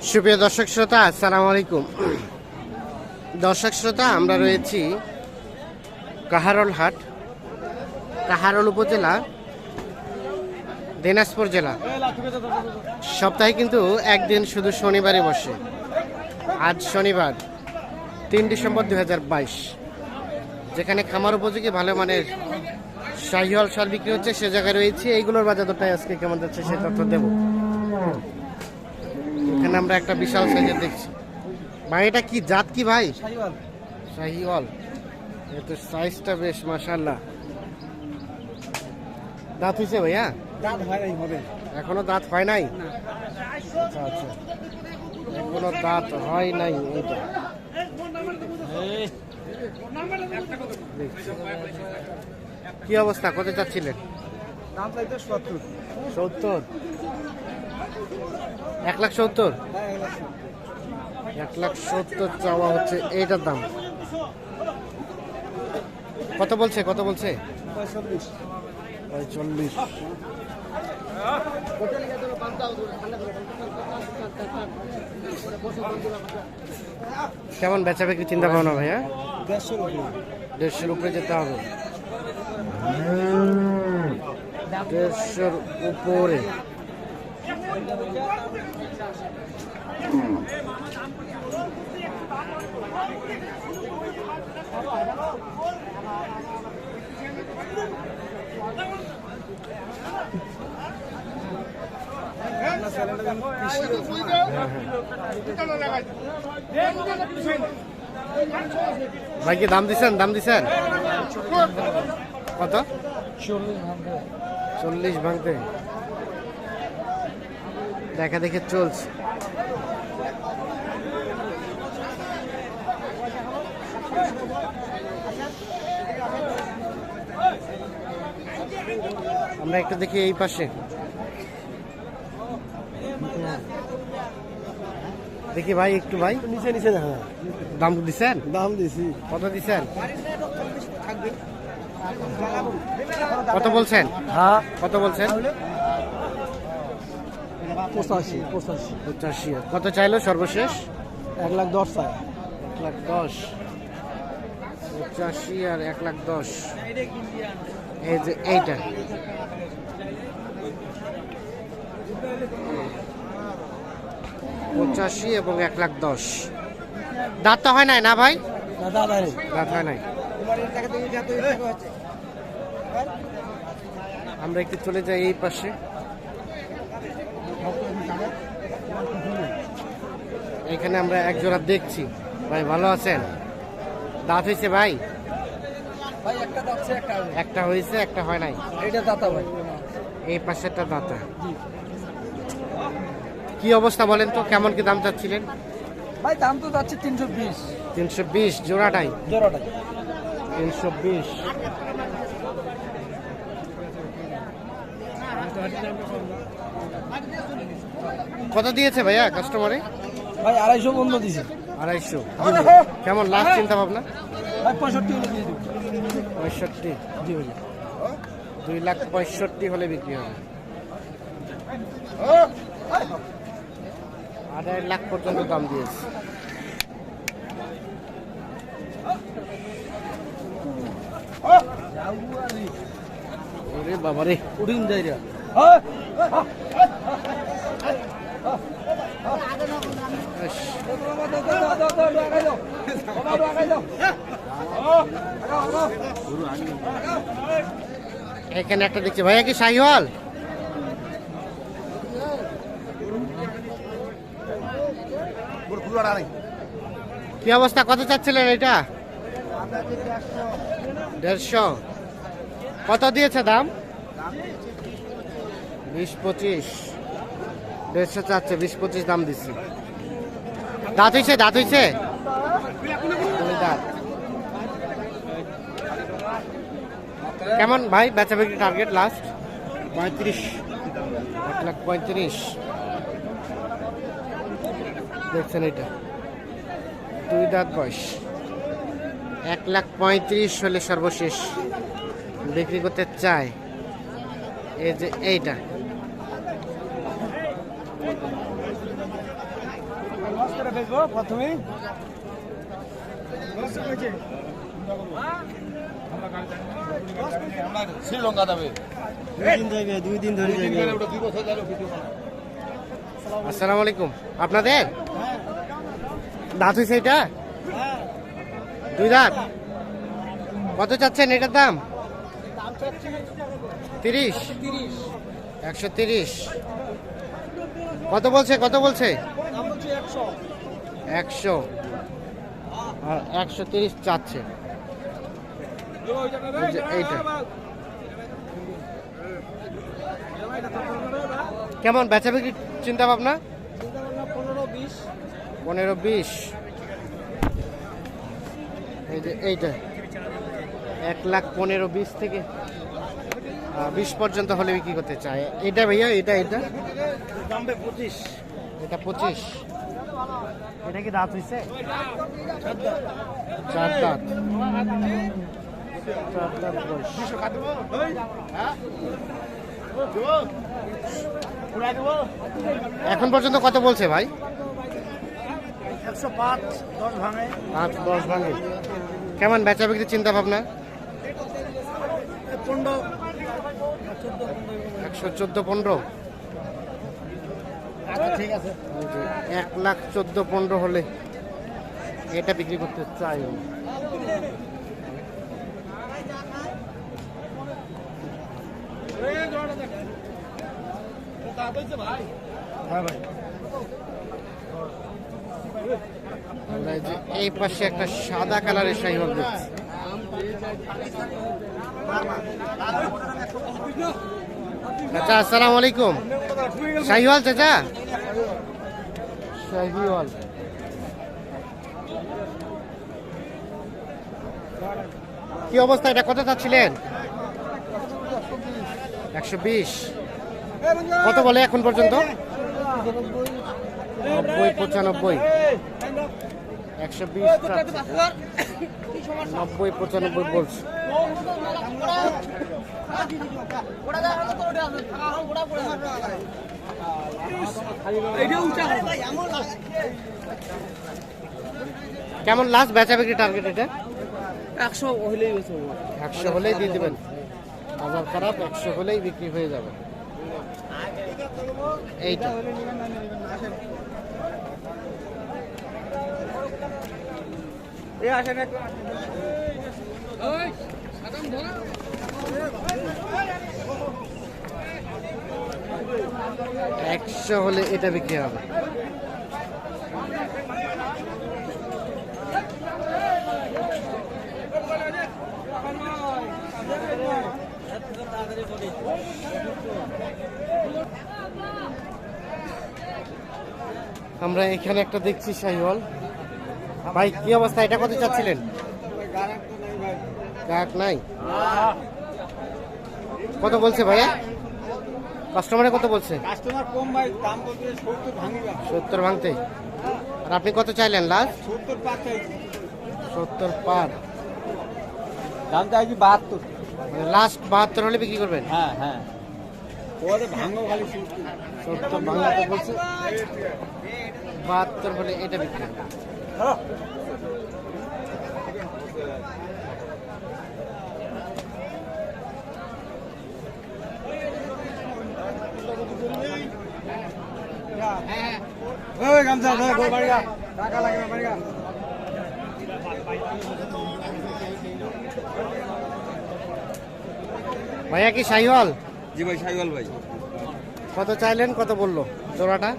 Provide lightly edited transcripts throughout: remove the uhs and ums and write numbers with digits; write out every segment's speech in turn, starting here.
সুপ্রিয় দর্শক শ্রোতা, আসসালামু আলাইকুম। দর্শক শ্রোতা, আমরা রয়েছি কাহারোল হাট, কাহারোল উপজেলা, দিনাজপুর জেলা। সপ্তাহে কিন্তু একদিন শুধু শনিবারে বসে। আজ শনিবার 3 ডিসেম্বর 2022। যেখানে খামার উপযোগী ভালো মানের শাহিওয়াল সার বিক্রি হচ্ছে, সে জায়গায় রয়েছে। এইগুলোর বাজার দরটাই আজকে কেমন যাচ্ছে সে তথ্য দেব। এখানে আমরা একটা বিশাল সাইজের দেখছি। ভাই এটা কি জাত, কি ভাই? শাহিওয়াল। এতো সাইজটা বেশ, মাশাআল্লাহ। দাঁত হয়েছে ভাইয়া? দাঁত হয় নাই, হবে এখনো দাঁত হয় নাই। আচ্ছা আচ্ছা, এখনো দাঁত হয় নাই। এইটা কি অবস্থা, কত চাচ্ছিলেন? দাম চাইতে 70। 70? 1,70,000? 1,70,000 চাওয়া হচ্ছে। এইটার দাম কত বলছে? 45। 45। কেমন বেচা বিক্রি চিন্তা ভাবনা ভাইয়া? 150-র উপরে যেতে হবে। 150-র উপরে। ভাই কি দাম দিছেন? কত? 40 ভাঙতে। দেখা দেখে চলছে। আমরা একটু দেখি এই পাশে, দেখি ভাই একটু। ভাই নিচে নিচে না, দাম দিছেন? দাম দিছি। কত দিছেন? কত বলছেন? হ্যাঁ, কত বলছেন? 85। কত চাইলো সর্বশেষ? 1,10,000 চাই। 1,10,000। 85 আর 1,10,000। এই যে এইটা, পঁচাশি এবং 1,10,000। দাঁত তো হয় নাই না ভাই? দাঁত হয় নাই। আমরা একটু চলে যাই এই পাশে। এখানে আমরা এক জোড়া দেখছি। ভাই ভালো আছেন? দাঁত হয়েছে ভাই? একটা হয়েছে, একটা হয় নাই। এটা দাতা ভাই, এই পাশেরটা দাতা। কি অবস্থা বলেন তো, কেমন কি দাম চাচ্ছিলেন? ভাই দাম তো যাচ্ছে 320। 320 জোড়াটাই? 320। কত দিয়েছে ভাইয়া কাস্টমারে? ভাই 250 বন্ধ দিছে। 250? কেমন লাস্ট চিন্তা ভাবনা? ভাই 65 হলে দিয়ে দিব। 65? জি ভাই, 2,65,000 হলে বিক্রি হবে। 2.5 লাখ পর্যন্ত দাম দিয়েছে। ওরে বাবারে, উড়িন যাই রে। এখানে একটা দেখছি। ভাইয়া কি শাহিওয়াল? কি অবস্থা, কত চাচ্ছিলেন এটা? 150? কত দিয়েছে দাম? 20-25? 150 চাচ্ছে, 20-25 দাম দিচ্ছে। দাঁত হয়েছে? দাঁত? কেমন ভাই বেচা বিক্রি টার্গেট লাস্ট? 35। 1,35,000 দেখছেন। এটা 2 দাঁত বয়স। 1,35,000 হলে সর্বশেষ বিক্রি করতে চায়। এই যে এইটা প্রথমেই শ্রীলঙ্কা যাবে 2 দিন ধরে যাবে। আসসালামু আলাইকুম। আপনাদের দাঁত হয়েছে এটা? 2 দাঁত। কত চাচ্ছেন এটার দাম? 30। 130। কত বলছে? 100। আর 130 চাচ্ছে। এই যে এইটা কেমন বেচা বিক্রি চিন্তা ভাবনা? 15-20। এই যে এইটা 1,15,20 থেকে 20 পর্যন্ত হলে বিক্রি করতে চায়। এটা ভাইয়া এটা 25। এটা 25। এটা কি দাঁত হয়েছে? 4 দাঁত। 4 দাঁত বয়স। এখন পর্যন্ত কত বলছে ভাই? 105 10 ভাঙে। 5-10 ভাঙে। কেমন বেচা বিক্রির চিন্তা ভাবনা? 114-15। ঠিক আছে। 1,14,15 হলে এটা বিক্রি করতে চাই। আমরা এই যে এই পাশে একটা সাদা কালারের শাহিওয়াল দেখছি। চাচা আসসালামু আলাইকুম। শাহিওয়াল চাচা? শাহিওয়াল। কি অবস্থা? এটা কত চাচ্ছিলেন? 120। কত বলে এখন পর্যন্ত? 90-95। 120 চাচ্ছে। 90-95 বলছে। কেমন লাস্ট বেচা বিক্রি টার্গেট এটা? 100 হলেই বেশি। 100 হলেই দিয়ে দেবেন। বাজার খারাপ, 100 হলেই বিক্রি হয়ে যাবে। এইটা আসেন 100 হলে এটা বিক্রি হবে। আমরা এখানে একটা দেখছি শাহিওয়াল। ভাই কি অবস্থা? এটা কত চাচ্ছিলেন? গাহক নাই। কত বলছে ভাইয়া? কাস্টমারে কত বলছে? কাস্টমার কম ভাই, দাম বলতে 70 ভাঙিবা। 70 ভাঙতে। আর আপনি কত চাইলেন লাস্ট? 70 পার চাইছি। 70 পার। দাম চাইছি 72। মানে লাস্ট 72 হলে বিক্রি করবেন? হ্যাঁ। ওরে ভাঙো খালি 70 ভাঙতে বলছে। 72 হলে এটা বিক্রি হবে। ওই গামছা ধর গো বাড়িয়া টাকা লাগে না বাড়িয়া। ভাইয়া কি শাহিওয়াল? জি ভাই সাইওয়াল ভাই। কত চাইলেন? কত বললো জোড়াটা?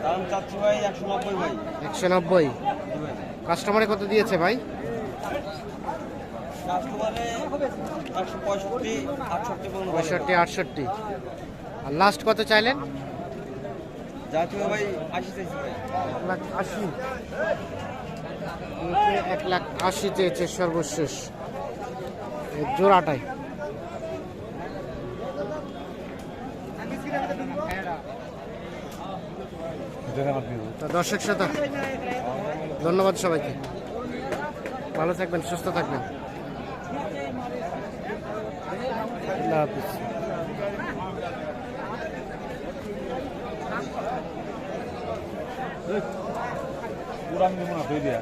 দাম চাচ্ছি ভাই 190 ভাই। 190। কাস্টমারে কত দিয়েছে ভাই? কাস্টমারে 165 68 পর্যন্ত। 65-68। আর লাস্ট কত চাইলেন? জাতীয় ভাই 80 চাইছি ভাই। 1,80,000। 1,80,000 চেয়েছে সর্বশেষ এই জোড়াটাই। তো দর্শক শ্রোতা ধন্যবাদ সবাইকে। ভালো থাকবেন, সুস্থ থাকবেন। আল্লাহ হাফিজ। পুরান দিব না তুই দিয়া